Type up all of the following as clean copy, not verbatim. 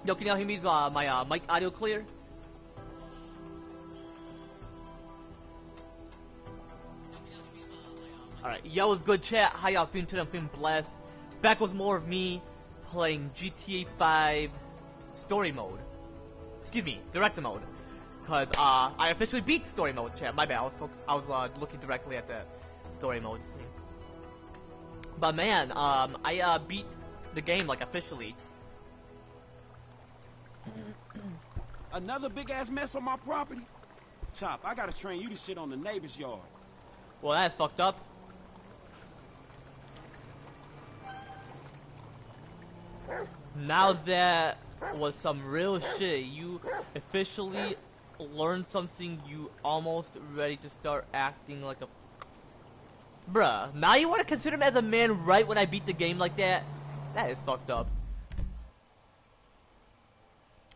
Yo, can y'all hear me? Is my mic audio clear? Alright, yo, what's good, chat? How y'all feeling today? I'm feeling blessed. Back was more of me playing GTA 5 story mode. Excuse me, director mode. Cause I officially beat story mode, chat. My bad. I was looking directly at the story mode. But man, I beat the game like officially. Another big ass mess on my property? Chop, I gotta train you to shit on the neighbor's yard. Well, that's fucked up. Now that was some real shit. You officially learned something. You almost ready to start acting like a... Bruh, now you want to consider me as a man right when I beat the game like that? That is fucked up.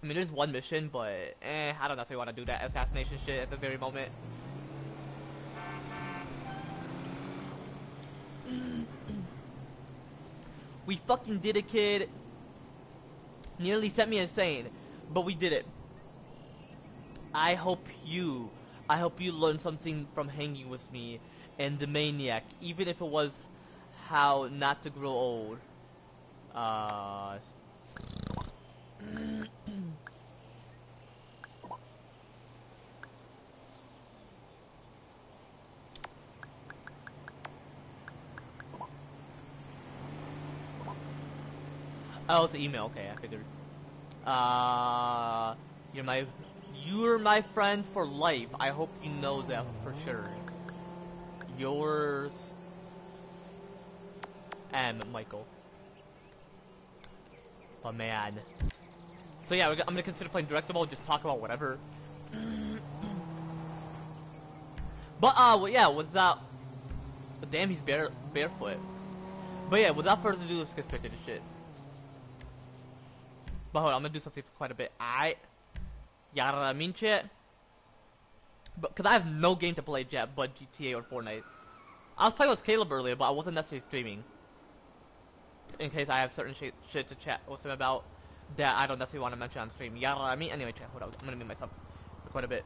I mean, there's one mission, but I don't necessarily want to do that assassination shit at the very moment. We fucking did it, kid. Nearly sent me insane, but we did it. I hope you learned something from hanging with me and the maniac, even if it was how not to grow old. Oh, it's an email. Okay, I figured. You're my friend for life. I hope you know that for sure. Yours, M. Michael. Oh man. So yeah, I'm gonna consider playing director mode. Just talk about whatever. But well, yeah, without. Damn, he's barefoot. But yeah, without further ado, let's get straight to the shit. But hold on, I'm gonna do something for quite a bit. Yada I mean, chat. But cause I have no game to play yet, but GTA or Fortnite. I was playing with Caleb earlier, but I wasn't necessarily streaming. In case I have certain shit to chat with him about that I don't necessarily want to mention on stream. Yada I mean. Anyway, chat. Hold on, I'm gonna mute myself for quite a bit.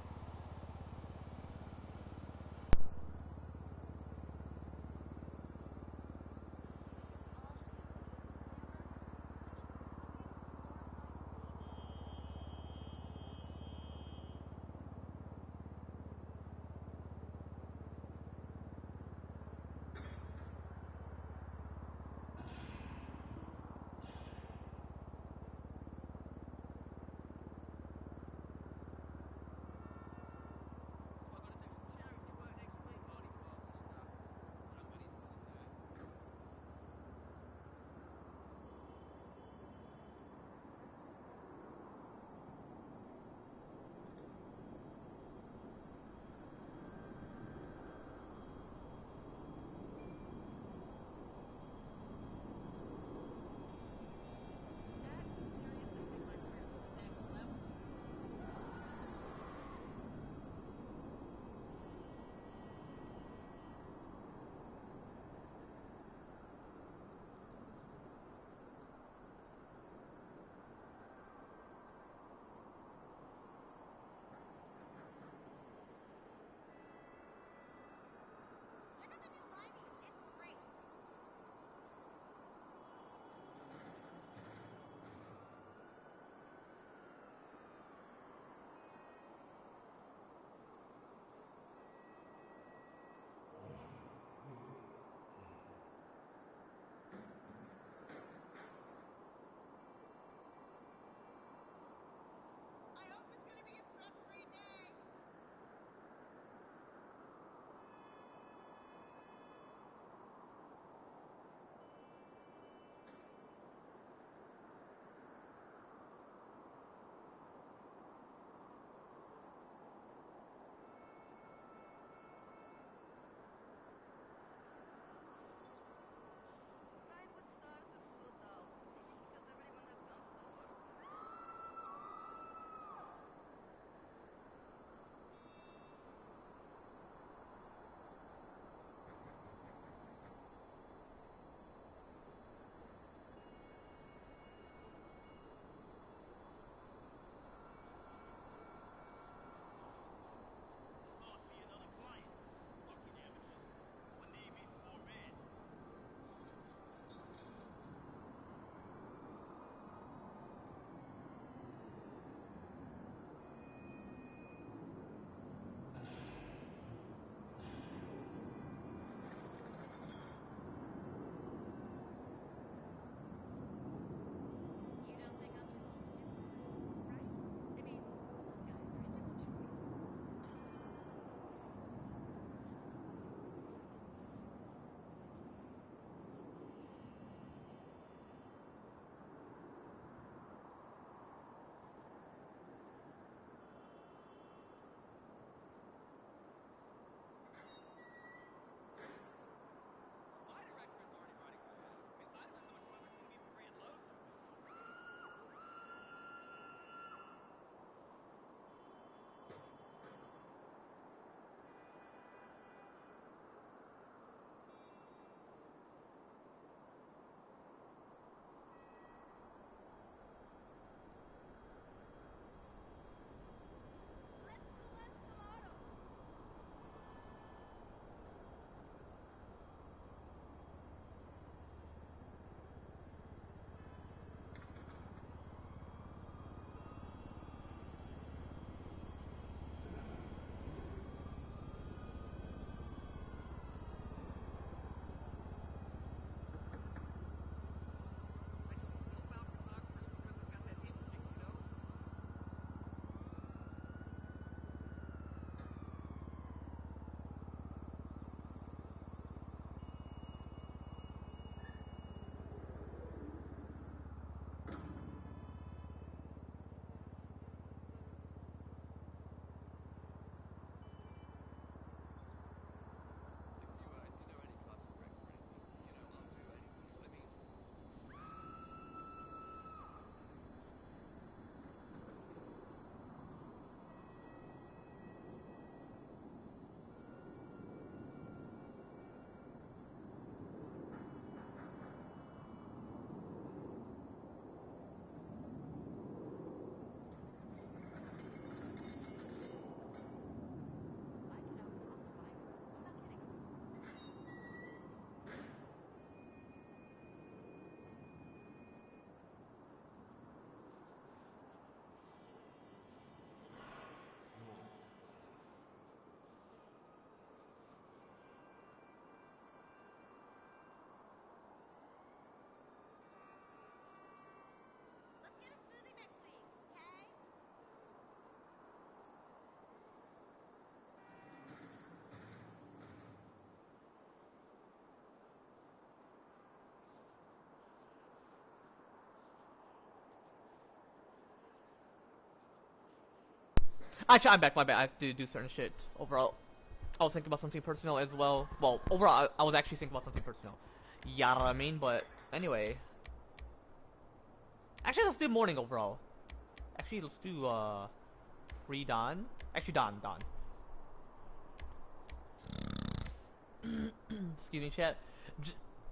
Actually, I'm back. My bad. I have to do certain shit. Overall, I was thinking about something personal as well. Well, overall, I was actually thinking about something personal. Yeah, I mean, but anyway. Actually, let's do morning overall. Actually, let's do pre-dawn. Actually, dawn. Excuse me, chat.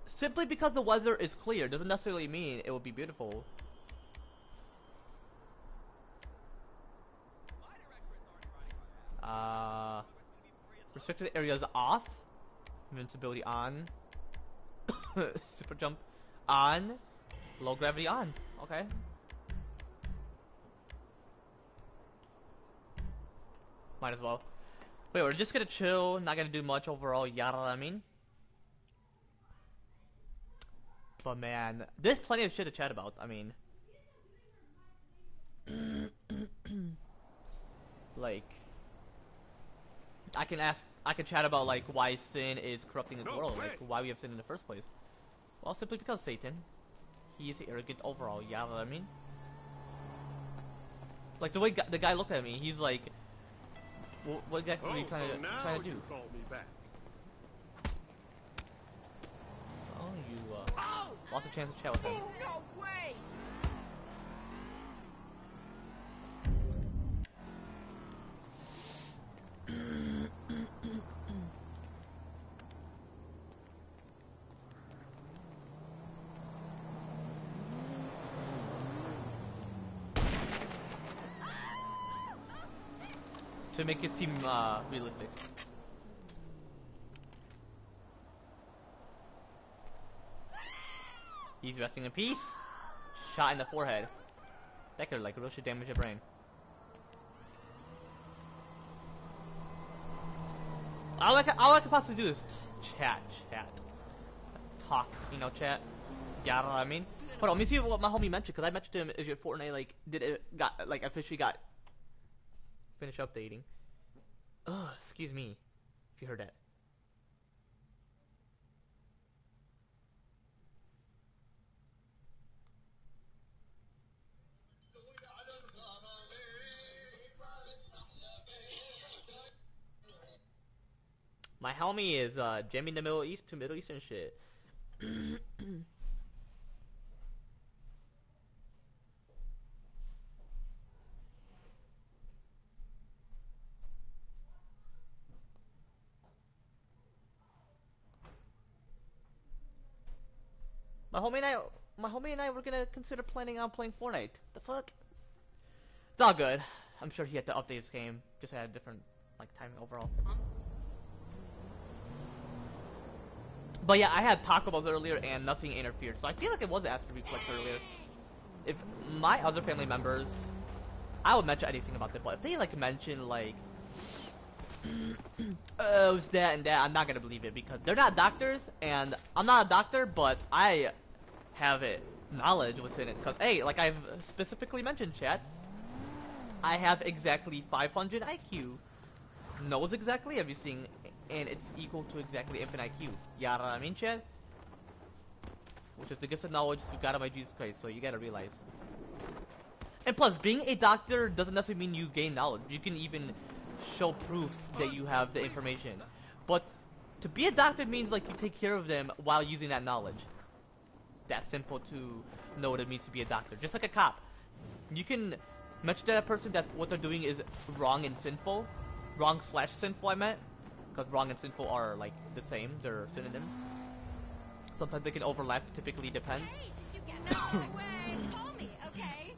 Simply because the weather is clear doesn't necessarily mean it will be beautiful. Restricted areas off. Invincibility on. Super jump on. Low gravity on. Okay. Might as well. Wait, we're just gonna chill, not gonna do much overall, yada I mean. But man, there's plenty of shit to chat about, I mean. Like, I can chat about like why sin is corrupting this world, like why we have sin in the first place. Well, simply because Satan. He is arrogant overall, yeah, what I mean? Like, the way the guy looked at me, he's like, what exactly are you trying to do? You called me back. Oh, you, lost a chance to chat with him. No way! To make it seem realistic. He's resting in peace. Shot in the forehead. That could like real shit damage your brain. All I could possibly do is chat. Talk, you know, chat. Yeah, what I mean? Hold on, let me see what my homie mentioned, because I mentioned to him, is your Fortnite, like, did it, got, like, officially got, finished updating. Ugh, excuse me, if you heard that. My homie is, jamming the Middle Eastern shit. My homie and I were gonna consider planning on playing Fortnite. The fuck? It's all good. I'm sure he had to update his game. Just had a different, like, timing overall. But yeah, I had Taco Bells earlier and nothing interfered. So I feel like it was asked to reflect earlier. If my other family members, I would mention anything about it, but if they, like, mention, like, oh, it's that and that, I'm not gonna believe it, because they're not doctors, and I'm not a doctor, but I have it knowledge within it, because, hey, like I've specifically mentioned, chat, I have exactly 500 IQ, knows exactly everything, and it's equal to exactly infinite IQ, yada I mean, chat? Which is the gift of knowledge we got of my Jesus Christ, so you gotta realize. And plus, being a doctor doesn't necessarily mean you gain knowledge. You can even show proof that you have the information. But to be a doctor means like you take care of them while using that knowledge. That's simple to know what it means to be a doctor. Just like a cop. You can mention to that person that what they're doing is wrong and sinful. Wrong/sinful, I meant. Because wrong and sinful are like the same. They're synonyms. Sometimes they can overlap. Typically depends. Hey, did you get no way? Call me, okay?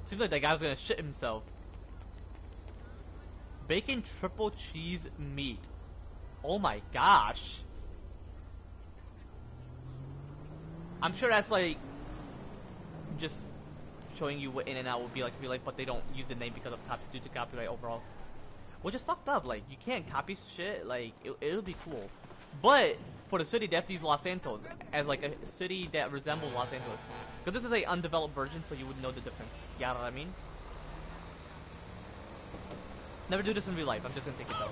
Seems like that guy's gonna shit himself. Bacon triple cheese meat. Oh my gosh. I'm sure that's like just showing you what In-N-Out would be like if you like, but they don't use the name because of due to copyright overall. Which is fucked up. Like you can't copy shit. Like it'll be cool, but for the city, they have to use Los Santos as like a city that resembles Los Angeles. Because this is a undeveloped version, so you wouldn't know the difference. You know what I mean? Never do this in real life. I'm just gonna take it though.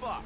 Fuck.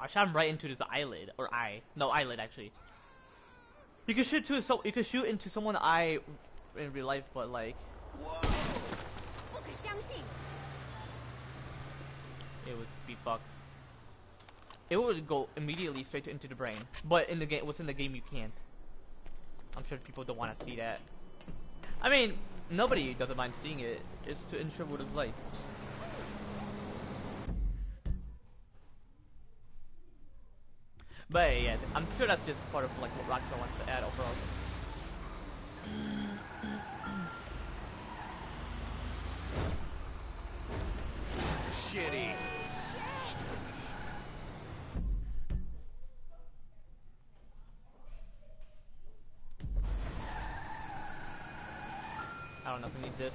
I shot him right into his eyelid or eye. No, eyelid actually. You can shoot you can shoot into someone's eye in real life, but like. Whoa! 不可相信。 It would be fucked. It would go immediately straight into the brain. But in the game, what's in the game, you can't. I'm sure people don't want to see that. I mean, nobody doesn't mind seeing it. It's to ensure what it's like. But yeah, I'm sure that's just part of like what Rockstar wants to add overall. Shitty. I don't know if we need this.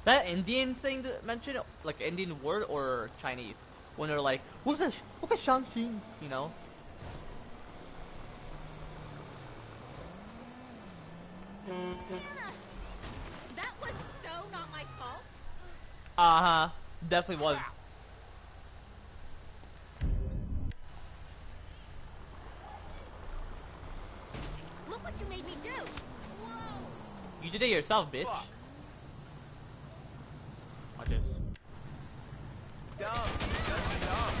That Indian thing that mentioned, like Indian word or Chinese, when they're like, "What a Shang-Chi," you know? That was so not my fault. Definitely was. Look what you made me do. Whoa. You did it yourself, bitch. Fuck. Watch this. Dumb. That's dumb.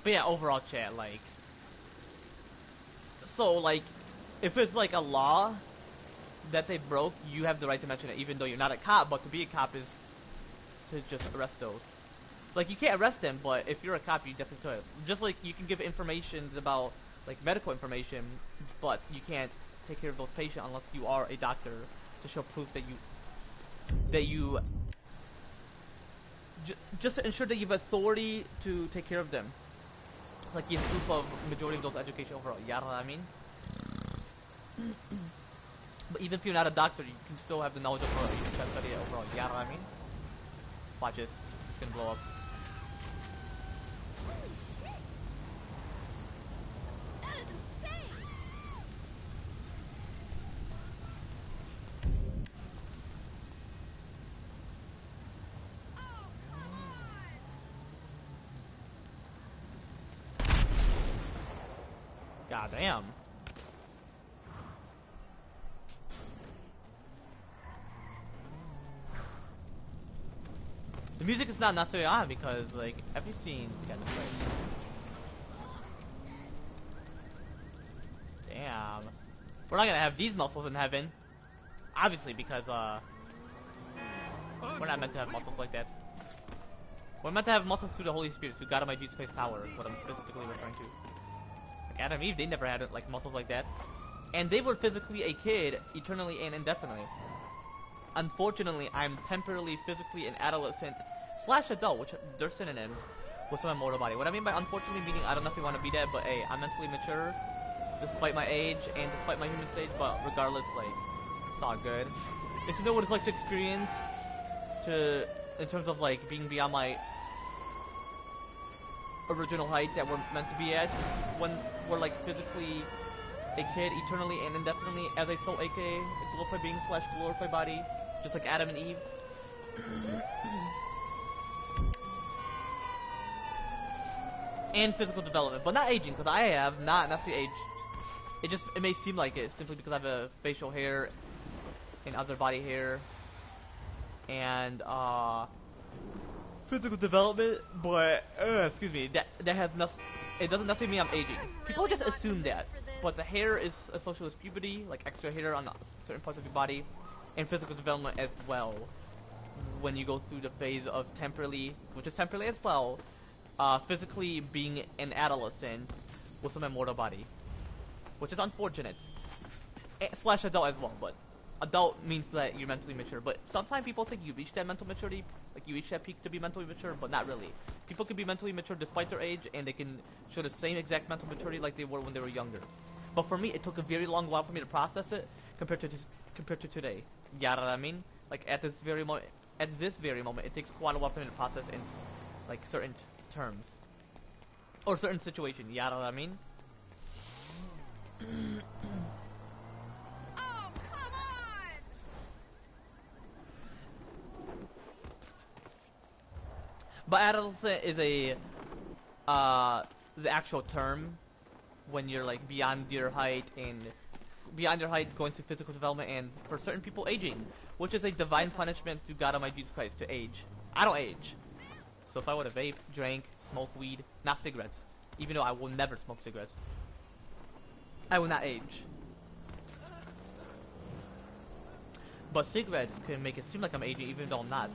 But yeah, overall chat, like, so like, if it's like a law that they broke, you have the right to mention it, even though you're not a cop. But to be a cop is to just arrest those. Like, you can't arrest them, but if you're a cop, you definitely could. Just like you can give information about like medical information, but you can't take care of those patients unless you are a doctor to show proof that you just to ensure that you have authority to take care of them. Like, you have proof of majority of those education overall. You know what I mean? But even if you're not a doctor, you can still have the knowledge overall. You can study it overall. You know what I mean? Watch this. It's gonna blow up. Holy shit. That is insane. Oh, come on. God damn. The music is not necessarily on because, like, have you seen? Yeah, this place. Damn. We're not gonna have these muscles in heaven. Obviously, because, we're not meant to have muscles like that. We're meant to have muscles through the Holy Spirit, through God Almighty Jesus Christ's power, is what I'm specifically referring to. Like Adam and Eve, they never had, like, muscles like that. And they were physically a kid, eternally and indefinitely. Unfortunately, I'm temporarily, physically, an adolescent / adult, which they're synonyms, with my mortal body. What I mean by unfortunately meaning I don't necessarily want to be that, but hey, I'm mentally mature, despite my age and despite my human stage, but regardless, like, it's all good. It's to know what it's like to experience, in terms of, like, being beyond my original height that we're meant to be at, when we're, like, physically a kid, eternally and indefinitely, as a soul, a.k.a. a glorified being / glorified body, just like Adam and Eve. And physical development, but not aging, because I have not necessarily aged. It may seem like it, simply because I have a facial hair and other body hair and physical development, but excuse me, that has nothing. It doesn't necessarily mean I'm aging. People just assume that, but the hair is associated with puberty, like extra hair on certain parts of your body, and physical development as well. when you go through the phase of temporarily, which is temporarily as well, physically being an adolescent with some immortal body, which is unfortunate. Slash adult as well, but adult means that you're mentally mature. But sometimes people think you reach that mental maturity, like you reach that peak to be mentally mature, but not really. People can be mentally mature despite their age, and they can show the same exact mental maturity like they were when they were younger. But for me, it took a very long while for me to process it compared to today. You know what I mean? Like at this very moment, it takes quite a while for me to process in like certain terms or certain situation. You know what I mean? Oh, come on! But adolescent is the actual term when you're like beyond your height going through physical development, and for certain people aging, which is a divine punishment through God Almighty Jesus Christ to age. I don't age. So if I would have vape, drank, smoked weed, not cigarettes, even though I will never smoke cigarettes, I will not age. But cigarettes can make it seem like I'm aging even though I'm not.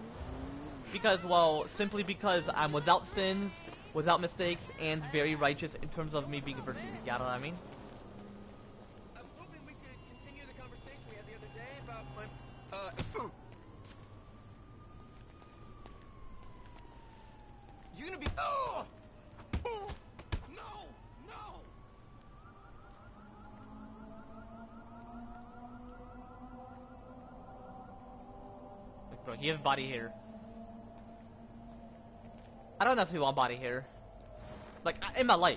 Because, well, simply because I'm without sins, without mistakes, and very righteous in terms of me being a virtue. You know what I mean? I was hoping we could continue the conversation we had the other day about my, You gonna be, oh! No! No! Like, bro, you have body hair. I don't necessarily want body hair. Like, in my life.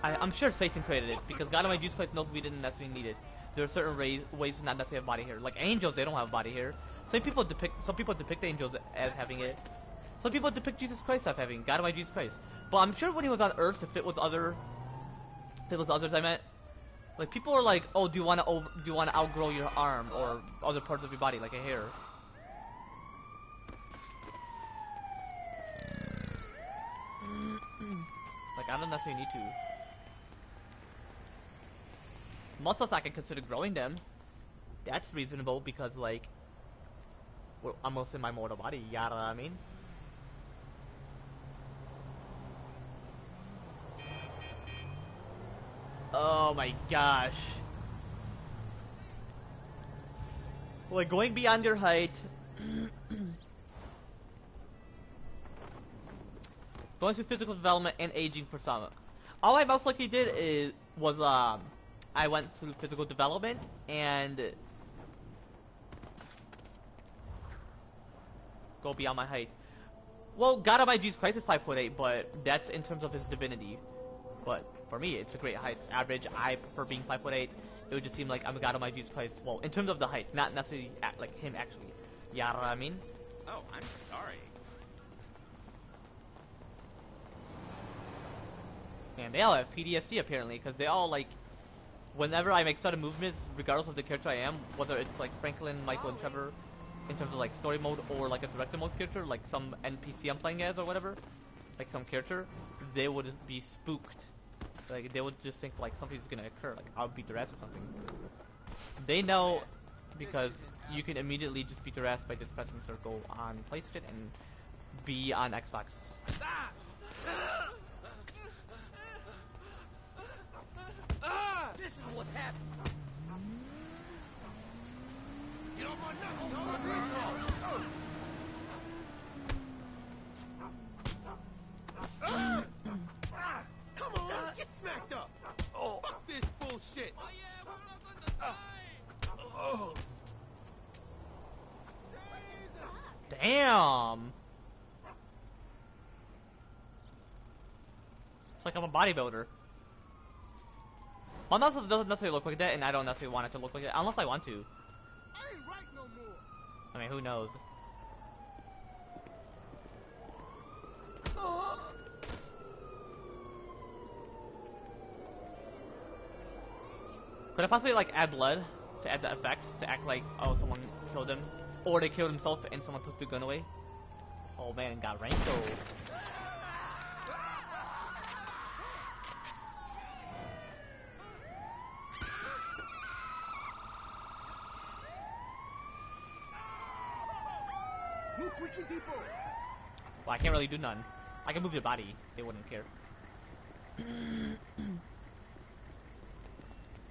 I'm sure Satan created it, because God Almighty Jesus Christ knows we didn't necessarily need it. There are certain ways to not necessarily have body hair. Like angels, they don't have body hair. Some people depict angels as having it. Some people depict Jesus Christ as having God Almighty Jesus Christ. But I'm sure when he was on Earth, to fit with others, I meant, like people are like, oh, do you want to outgrow your arm or other parts of your body, like a hair? Like I don't necessarily need to. Most of I can consider growing them. That's reasonable because like, well, I'm almost in my mortal body. You know what I mean? Oh my gosh. Like going beyond your height. Going through physical development and aging for some. All I most likely did was I went through physical development and go beyond my height. Well, God Almighty Jesus Christ is 5'8", but that's in terms of his divinity. But for me, it's a great height. Average, I prefer being 5'8". It would just seem like I'm a God Almighty Jesus Christ. Well, in terms of the height, not necessarily like him actually. You know what I mean? Oh, I'm sorry. And they all have PTSD apparently, because they all like, whenever I make sudden movements, regardless of the character I am, whether it's like Franklin, Michael, and Trevor, in terms of like story mode or like a director mode character, like some NPC I'm playing as or whatever, like some character, they would be spooked. Like they would just think like something's gonna occur, like I'll beat their ass or something. They know because you can immediately just beat their ass by just pressing circle on PlayStation and B on Xbox. This is what's happening. Get on my knuckles! Come on, get smacked up. Oh. Fuck this bullshit! Oh yeah, we're up on the side. Oh. Damn! It's like I'm a bodybuilder. My muscle doesn't necessarily look like that, and I don't necessarily want it to look like that, unless I want to. I ain't right no more. I mean, who knows? Could I possibly like add blood to add the effects to act like, oh, someone killed him, or they killed himself and someone took the gun away? Oh man, got Ranko. Move quickly, people. Well, I can't really do none. I can move your body. They wouldn't care.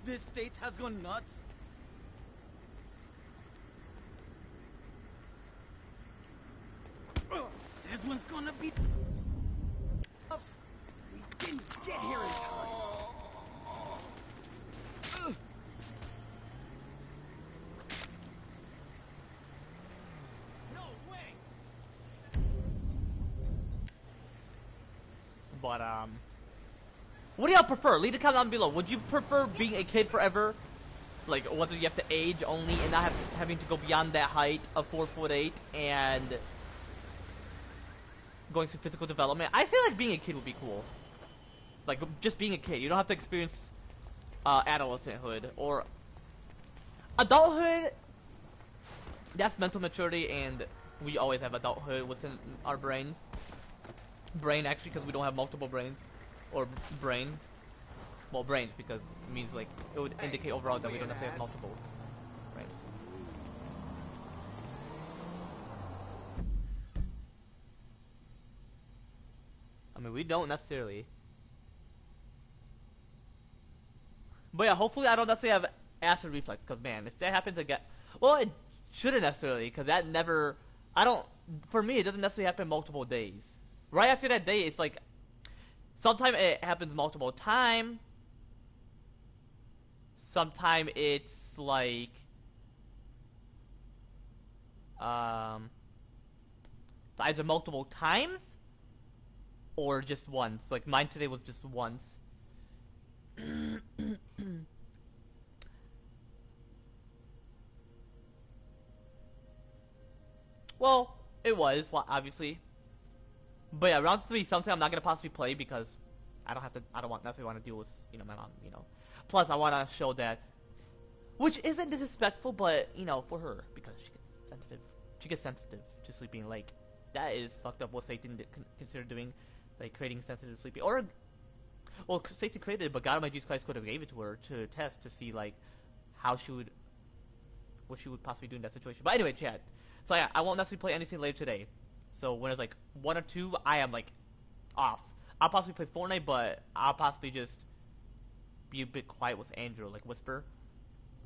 This state has gone nuts. This one's gonna be tough. We didn't get here in time. No way. But, what do y'all prefer? Leave a comment down below. Would you prefer being a kid forever? Like, whether you have to age only and not having to go beyond that height of 4'8" and going through physical development? I feel like being a kid would be cool. Like, just being a kid. You don't have to experience adolescenthood or adulthood. That's mental maturity, and we always have adulthood within our brains. Brain, actually, because we don't have multiple brains. Or brain. Well, brains, because it means, like, it would indicate overall that we don't necessarily have multiple brains. I mean, we don't necessarily. But yeah, hopefully I don't necessarily have acid reflux, because man, if that happens again, well, it shouldn't necessarily, because that never, for me, it doesn't necessarily happen multiple days. Right after that day, it's like, sometimes it happens multiple times, sometimes it's like, either multiple times, or just once. Like, mine today was just once. Well, it was, obviously. But yeah, round 3, something I'm not gonna possibly play because I don't necessarily want to deal with, my mom, Plus, I want to show that, which isn't disrespectful, but, for her, because she gets sensitive to sleeping. Like, that is fucked up what Satan consider doing, like, creating sensitive sleeping. Or, well, Satan created it, but God Almighty Jesus Christ could have gave it to her to test, to see, like, what she would possibly do in that situation. But anyway, chat. So yeah, I won't necessarily play anything later today. So when it's like 1 or 2, I am like off. I'll possibly play Fortnite, but I'll possibly just be a bit quiet with Andrew, like whisper.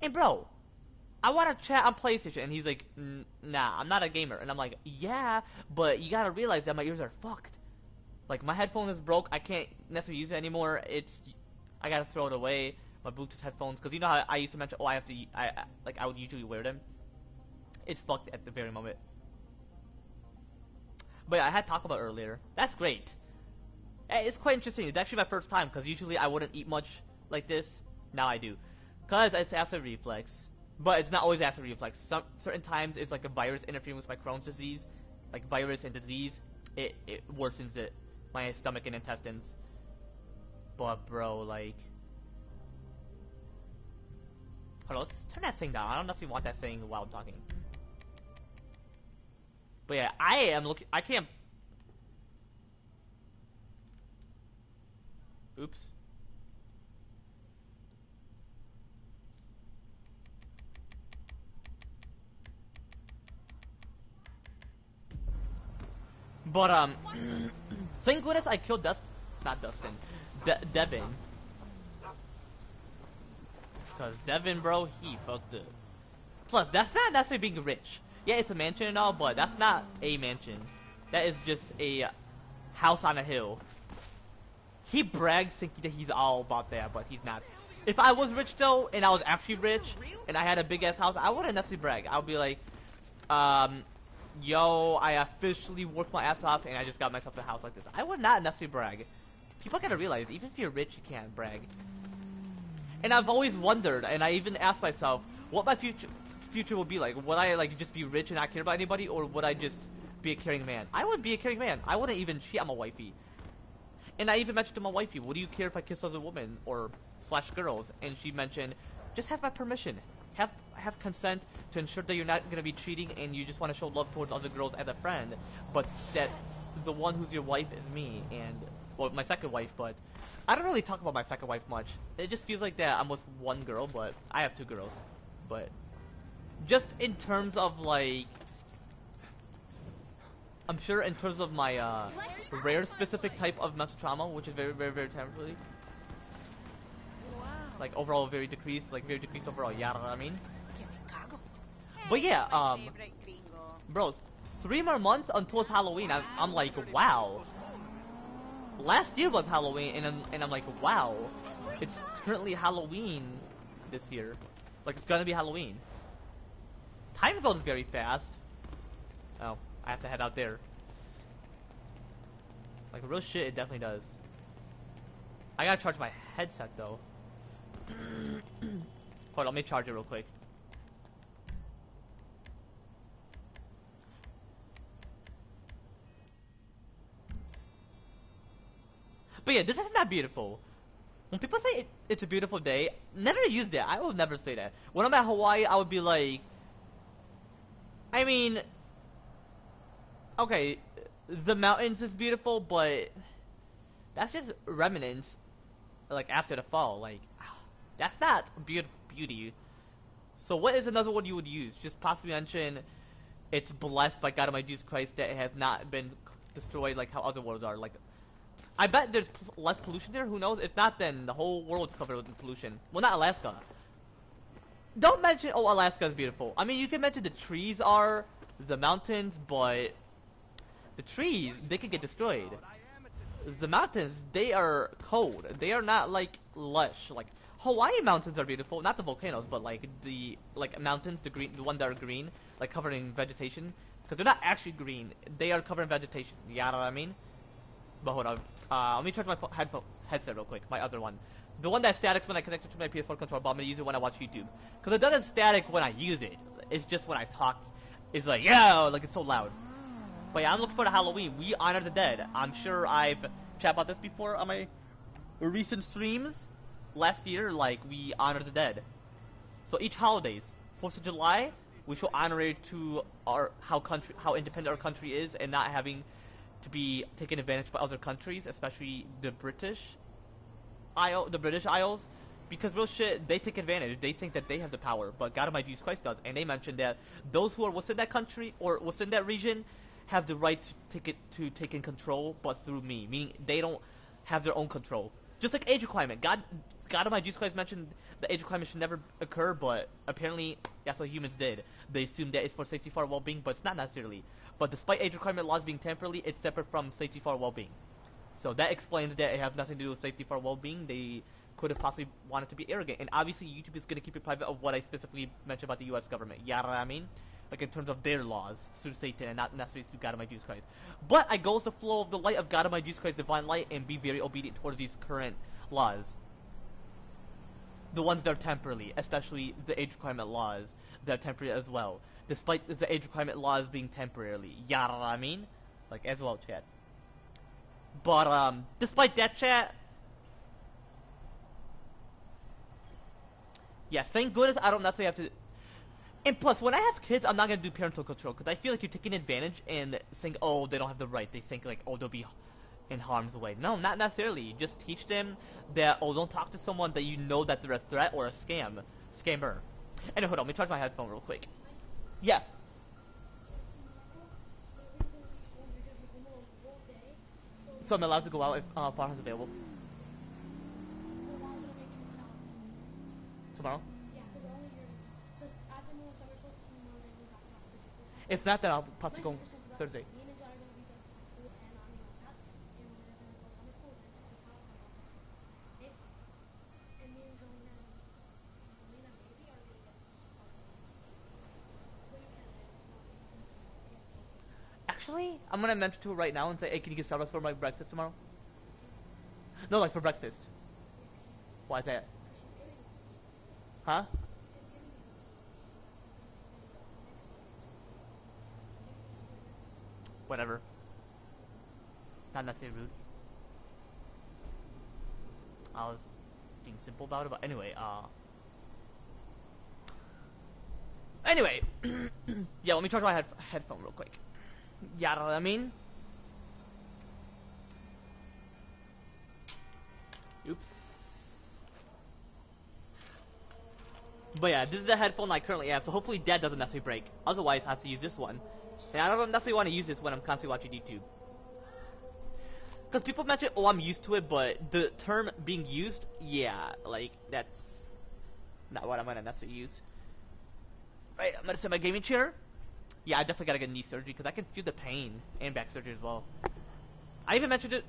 Hey bro, I want to chat on PlayStation, and he's like, nah, I'm not a gamer. And I'm like, yeah, but you gotta realize that my ears are fucked. Like my headphone is broke. I can't necessarily use it anymore. I gotta throw it away. My Bluetooth headphones, because you know how I used to mention, oh, I would usually wear them. It's fucked at the very moment. But yeah, I had Taco Bell earlier. That's great. It's quite interesting. It's actually my first time, because usually I wouldn't eat much like this. Now I do. Because it's acid reflux. But it's not always acid reflux. Certain times it's like a virus interfering with my Crohn's disease. Like virus and disease. It worsens it. My stomach and intestines. But bro, like... Hold on, let's turn that thing down. I don't necessarily want that thing while I'm talking. But yeah, I can't... Oops. But, thank goodness I killed Devin. Because Devin, bro, he fucked up. Plus, that's not necessarily being rich. Yeah, it's a mansion and all, but that's not a mansion. That is just a house on a hill. He brags thinking that he's all about that, but he's not. If I was rich, though, and I was actually rich, and I had a big-ass house, I wouldn't necessarily brag. I would be like, yo, I officially worked my ass off, and I just got myself a house like this. I would not necessarily brag. People gotta realize, even if you're rich, you can't brag. And I've always wondered, and I even asked myself, what my future will be like. Would I, like, just be rich and not care about anybody, or would I just be a caring man? I would be a caring man. I wouldn't even cheat on my wifey. And I even mentioned to my wifey, would you care if I kiss other women, or / girls? And she mentioned, just have my permission. Have consent to ensure that you're not going to be cheating and you just want to show love towards other girls as a friend, but that the one who's your wife is me, and, well, my second wife, but I don't really talk about my second wife much. It just feels like that I'm with one girl, but I have 2 girls. But just in terms of, like, I'm sure in terms of my rare specific type of mental trauma, which is very, very, very temporary, like overall very decreased, overall. Yeah, I mean. But yeah, bro, 3 more months until it's Halloween. I'm like, wow. Last year was Halloween, and I'm like, wow. It's currently Halloween this year. Like, it's gonna be Halloween. Time goes very fast. Oh, I have to head out there. Like, real shit, it definitely does. I gotta charge my headset, though. Hold on, let me charge it real quick. But yeah, this isn't that beautiful. When people say it's a beautiful day, never use that. I would never say that. When I'm at Hawaii, I would be like, I mean, okay, the mountains is beautiful, but that's just remnants, like after the fall. Like, that's not beauty. So what is another one you would use? Just possibly mention it's blessed by God of my Jesus Christ that it has not been destroyed like how other worlds are. Like, I bet there's less pollution there. Who knows? If not, then the whole world's covered with pollution. Well, not Alaska. Don't mention, oh, Alaska is beautiful. I mean, you can mention the trees are, the mountains, but the trees, they could get destroyed. The mountains, they are cold. They are not like lush. Like Hawaii mountains are beautiful, not the volcanoes, but like the mountains, the ones that are green, like covered in vegetation, because they're not actually green. They are covered in vegetation. You know what I mean? But hold on. Let me charge my headset real quick. My other one. The one that's static when I connect it to my PS4 controller, but I'm gonna use it when I watch YouTube. Because it doesn't static when I use it. It's just when I talk. It's like, yeah, like it's so loud. But yeah, I'm looking for the Halloween. We honor the dead. I'm sure I've chat about this before on my recent streams. Last year, like, we honor the dead. So each holidays, 4th of July, we should honor it to how independent our country is and not having to be taken advantage by other countries, especially the British Isles, because real shit, they take advantage. They think that they have the power, but God Almighty Jesus Christ does, and they mentioned that those who are within that country or within that region have the right to take in control, but through me, meaning they don't have their own control. Just like age requirement, God Almighty Jesus Christ mentioned the age requirement should never occur, but apparently that's what humans did. They assumed that it's for safety for well-being, but it's not necessarily. But despite age requirement laws being temporarily, it's separate from safety for well-being. So that explains that it has nothing to do with safety for well-being. They could have possibly wanted to be arrogant. And obviously YouTube is going to keep it private of what I specifically mentioned about the US government. You know what I mean? Like in terms of their laws through Satan and not necessarily through God Almighty Jesus Christ. But I go with the flow of the light of God Almighty Jesus Christ, divine light, and be very obedient towards these current laws. The ones that are temporarily, especially the age requirement laws that are temporary as well. Despite the age requirement laws being temporarily. You know what I mean? Like as well, chat. But despite that, chat, yeah, thank goodness I don't necessarily have to. And plus, when I have kids, I'm not gonna do parental control because I feel like you're taking advantage and think, oh, they don't have the right. They think like, oh, they'll be in harm's way. No, not necessarily. You just teach them that, oh, don't talk to someone that you know that they're a threat or a scammer. Anyway, hold on, let me charge my headphone real quick. Yeah. So I'm allowed to go out if Farhan's available. Tomorrow? If not, then I'll possibly go Thursday. Actually, I'm gonna mention to her right now and say, hey, can you get Starbucks for my breakfast tomorrow? No, like for breakfast. Why is that? Huh? Whatever. Not necessarily rude. I was being simple about it, but anyway, Anyway, yeah, let me charge my headphone real quick. Yeah, know what I mean? Oops. But yeah, this is the headphone I currently have, so hopefully that doesn't necessarily break. Otherwise, I have to use this one. And I don't necessarily want to use this when I'm constantly watching YouTube. Because people mention, oh, I'm used to it, but the term being used, yeah, like, that's not what I'm going to necessarily use. Right, I'm going to set my gaming chair. Yeah, I definitely got to get knee surgery, because I can feel the pain, and back surgery as well. I even mentioned it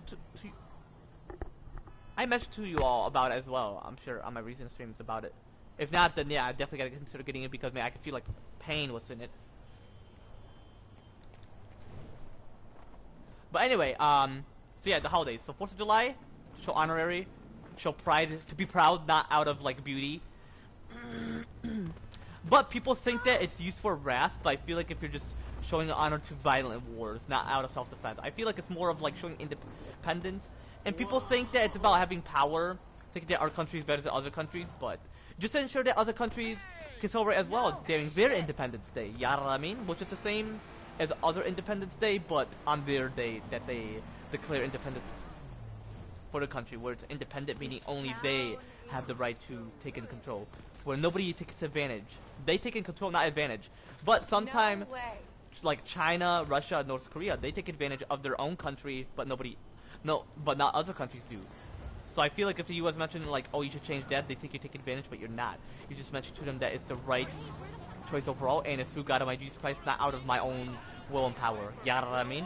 I mentioned to you all about it as well, I'm sure, on my recent streams about it. If not, then yeah, I definitely got to consider getting it, because, man, I can feel like pain was in it. But anyway, so yeah, the holidays. So 4th of July, show honorary, show pride, to be proud, not out of like beauty. But people think that it's used for wrath, but I feel like if you're just showing honor to violent wars, not out of self-defense. I feel like it's more of like showing independence. And people think that it's about having power, think that our country is better than other countries, but just to ensure that other countries can celebrate as well during their Independence Day, you know what I mean? Which is the same as other Independence Day, but on their day that they declare independence for the country, where it's independent, meaning only they have the right to take in control, where nobody takes advantage. They take in control, not advantage. But sometimes, like China, Russia, North Korea, they take advantage of their own country, but but not other countries do. So I feel like if the U.S. mentioned like, oh, you should change that, they think you take advantage, but you're not. You just mentioned to them that it's the right choice overall, and it's through God Almighty Jesus Christ, not out of my own will and power. You know what I mean?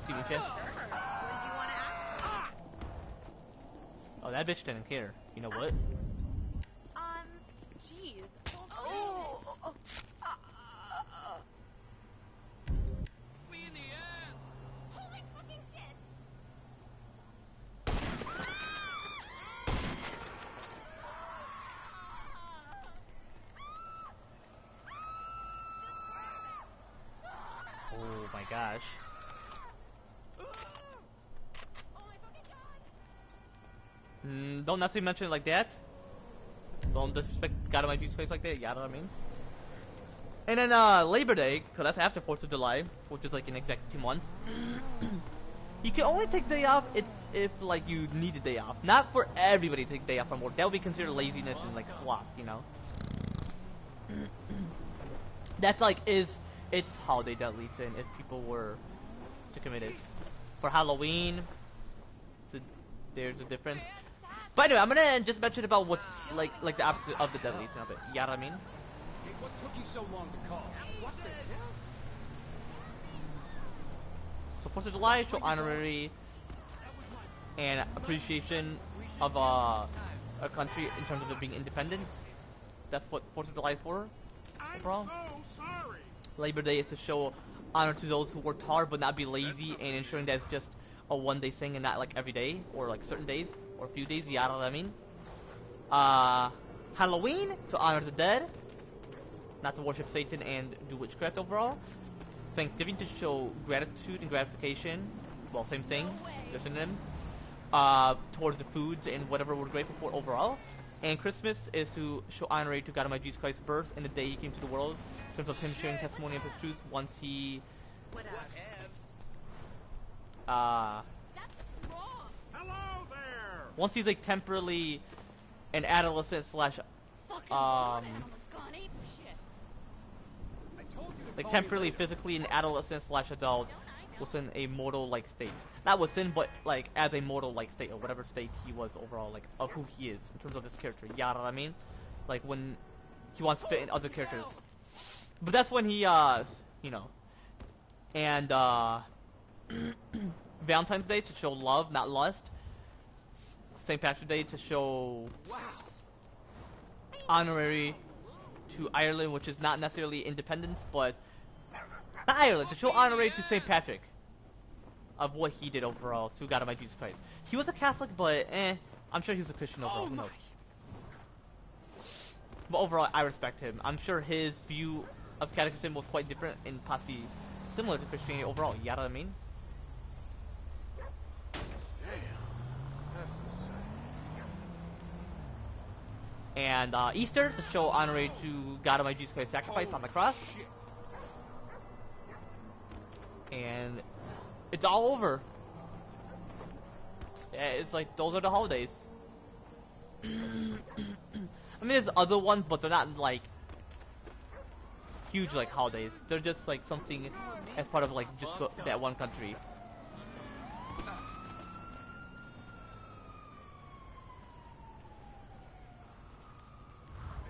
See me, Chef? Oh, that bitch didn't care. You know what? Jeez. Me in the ass. Holy fucking shit! Oh my gosh. Don't necessarily mention it like that. Don't disrespect God Almighty Jesus Christ like that. You know what I mean? And then Labor Day, because that's after 4th of July, which is like in exact 2 months. You can only take day off if like you need a day off. Not for everybody to take day off from work. That would be considered laziness and like sloth, you know. That's like it's holiday that leads in if people were to commit it. For Halloween, there's a difference. But anyway, I'm gonna just mention about what's like the opposite of the deadlies of it. You know what I mean? Hey, what took you so long to call? What the hell? So 4th of July, show honorary and appreciation of a country in terms of it being independent. That's what 4th of July is for. Overall. So sorry. Labor Day is to show honor to those who worked hard but not be lazy, and ensuring that it's just a one-day thing and not like every day or like certain days or a few days. You know what I mean? Halloween to honor the dead, not to worship Satan and do witchcraft overall. Thanksgiving to show gratitude and gratification. Well, same thing. They're synonyms. Towards the foods and whatever we're grateful for overall. And Christmas is to show honor to God Almighty Jesus Christ's birth and the day He came to the world, in terms of Him sharing testimony of His truth once He Hello there. once He's like temporarily an adolescent slash like temporarily physically an adolescent slash adult within a mortal like state. Not within, but like as a mortal like state or whatever state he was overall, like of who he is in terms of his character. You know what I mean? Like when he wants to fit in other characters. But that's when he you know. And Valentine's Day to show love, not lust. St. Patrick's Day to show honorary to Ireland, which is not necessarily independence, but not Ireland, to show honorary to St. Patrick of what he did overall through God Almighty Jesus Christ. He was a Catholic, but I'm sure he was a Christian overall. Who knows? But overall, I respect him. I'm sure his view of catechism was quite different and possibly similar to Christianity overall. You know what I mean? And Easter to show honorary to God Almighty Jesus Christ's sacrifice on the cross. And it's all over. Yeah, it's like those are the holidays. I mean, there's other ones, but they're not like huge like holidays. They're just like something as part of like just that one country. Hey,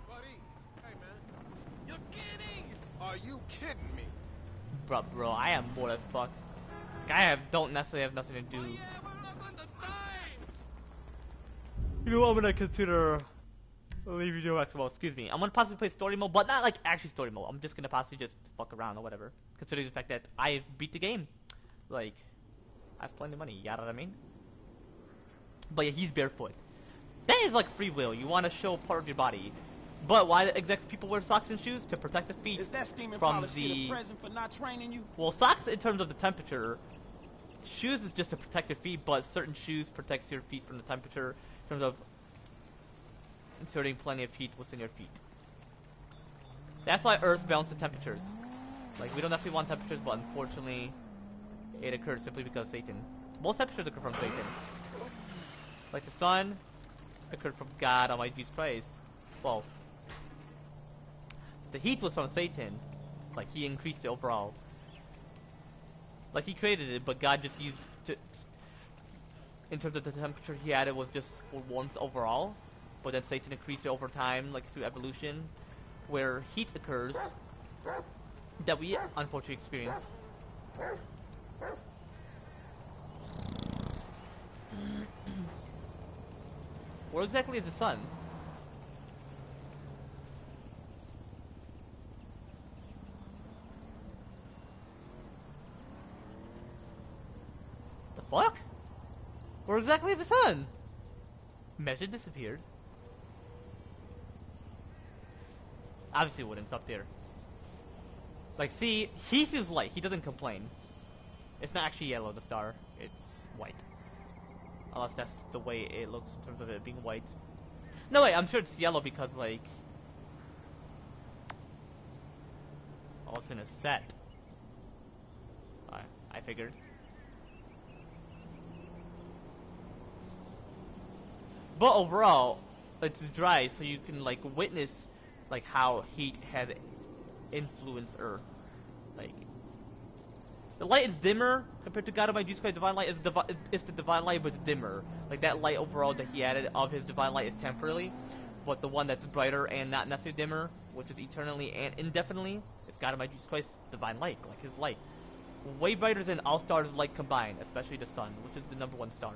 buddy. Hey, man. You're kidding! Are you kidding me? Bro, I am bored as fuck. Don't necessarily have nothing to do. Oh, yeah, we're not on the time! You know what I'm gonna consider leaving you after. Well, excuse me. I'm gonna possibly play story mode, but not like actually story mode. I'm just gonna possibly just fuck around or whatever. Considering the fact that I've beat the game. Like, I have plenty of money, you know what I mean? But yeah, he's barefoot. That is like free will. You want to show part of your body. But why exactly people wear socks and shoes? To protect the feet Is that steaming from pile of shit the... a present for not training you? Well, socks in terms of the temperature. Shoes is just to protect your feet, but certain shoes protects your feet from the temperature in terms of inserting plenty of heat within your feet. That's why Earth balances the temperatures. Like, we don't necessarily want temperatures, but unfortunately, it occurs simply because of Satan. Most temperatures occur from Satan. Like the sun occurred from God Almighty Jesus Christ. Well, the heat was from Satan. Like, he increased it overall. Like, he created it, but God just used it in terms of the temperature he had, it was just for warmth overall. But then Satan increased it over time, like through evolution, where heat occurs that we unfortunately experience. Where exactly is the sun? The fuck? Where exactly is the sun? Measure disappeared. Obviously it wouldn't, it's up there. Like, see, he feels light, he doesn't complain. It's not actually yellow, the star, it's white. Unless that's the way it looks in terms of it being white. No, wait, I'm sure it's yellow because, like... Oh, it's gonna set. I figured. But overall, it's dry, so you can, like, witness, like, how heat has influenced Earth. Like, the light is dimmer compared to God Almighty Jesus Christ. Divine light is it's the divine light, but it's dimmer. Like, that light overall that he added of his divine light is temporarily, but the one that's brighter and not necessarily dimmer, which is eternally and indefinitely, is God Almighty Jesus Christ's divine light, like his light. Way brighter than all stars' light combined, especially the sun, which is the #1 star.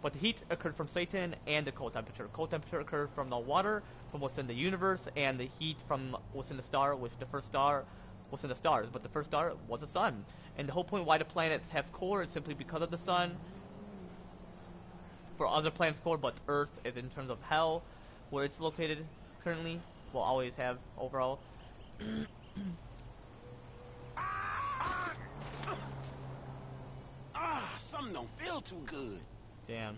But the heat occurred from Satan and the cold temperature. Cold temperature occurred from the water, from within the universe, and the heat from within the star, which the first star was in the stars. But the first star was the sun. And the whole point why the planets have core is simply because of the sun. For other planets core, but Earth is in terms of hell, where it's located currently. Will always have overall. Something don't feel too good. Damn.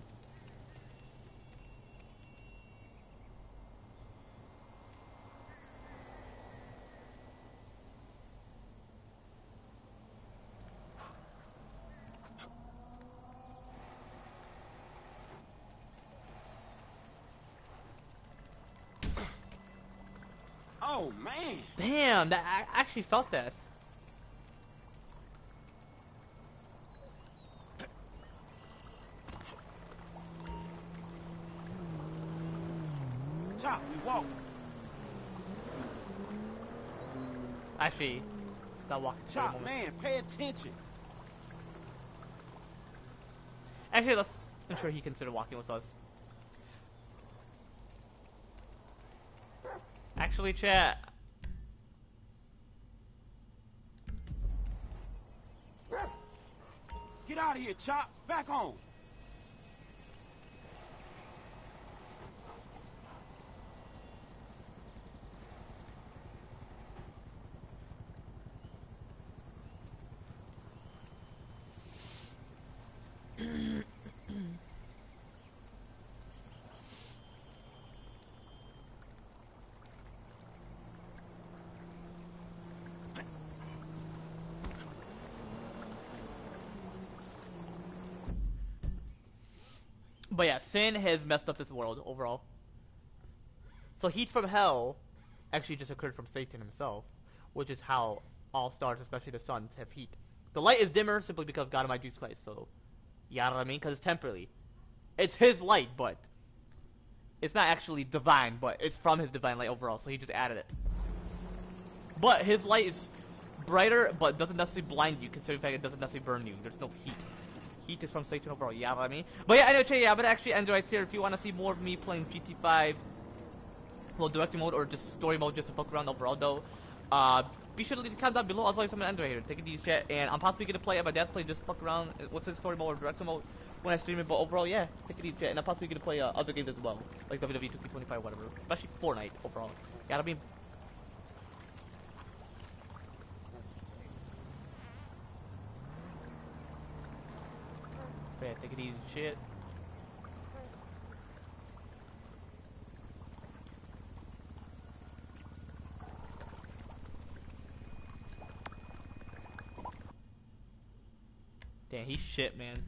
Oh, man. Damn, that I actually felt that. Chop, we walk. Actually, not walking for a Chop, moment. man, pay attention. Actually, let's ensure he consider walking with us. Actually, chat. Get out of here, Chop. Back home. But yeah, sin has messed up this world overall. So heat from hell actually just occurred from Satan himself, which is how all stars, especially the suns, have heat. The light is dimmer simply because God Almighty Jesus Christ. So, you know what I mean? Because it's temporary. It's His light, but it's not actually divine, but it's from His divine light overall. So He just added it. But His light is brighter, but doesn't necessarily blind you, considering the fact it doesn't necessarily burn you. There's no heat. Heat is from Satan overall. You know what I mean? But yeah, anyway, yeah, I'm gonna actually end right here. If you want to see more of me playing GT5. Well, directing mode or just story mode, just to fuck around overall though. Be sure to leave a comment down below. I'll leave something under here. Take it easy, chat. And I'm possibly gonna play at my dad's place, just fuck around. What's his story mode or director mode when I stream it? But overall, yeah, take it easy, chat. And I'm possibly gonna play other games as well, like WWE 2K25, whatever. Especially Fortnite overall. Yeah, I mean. Yeah, take it easy, shit. Damn, he's shit, man.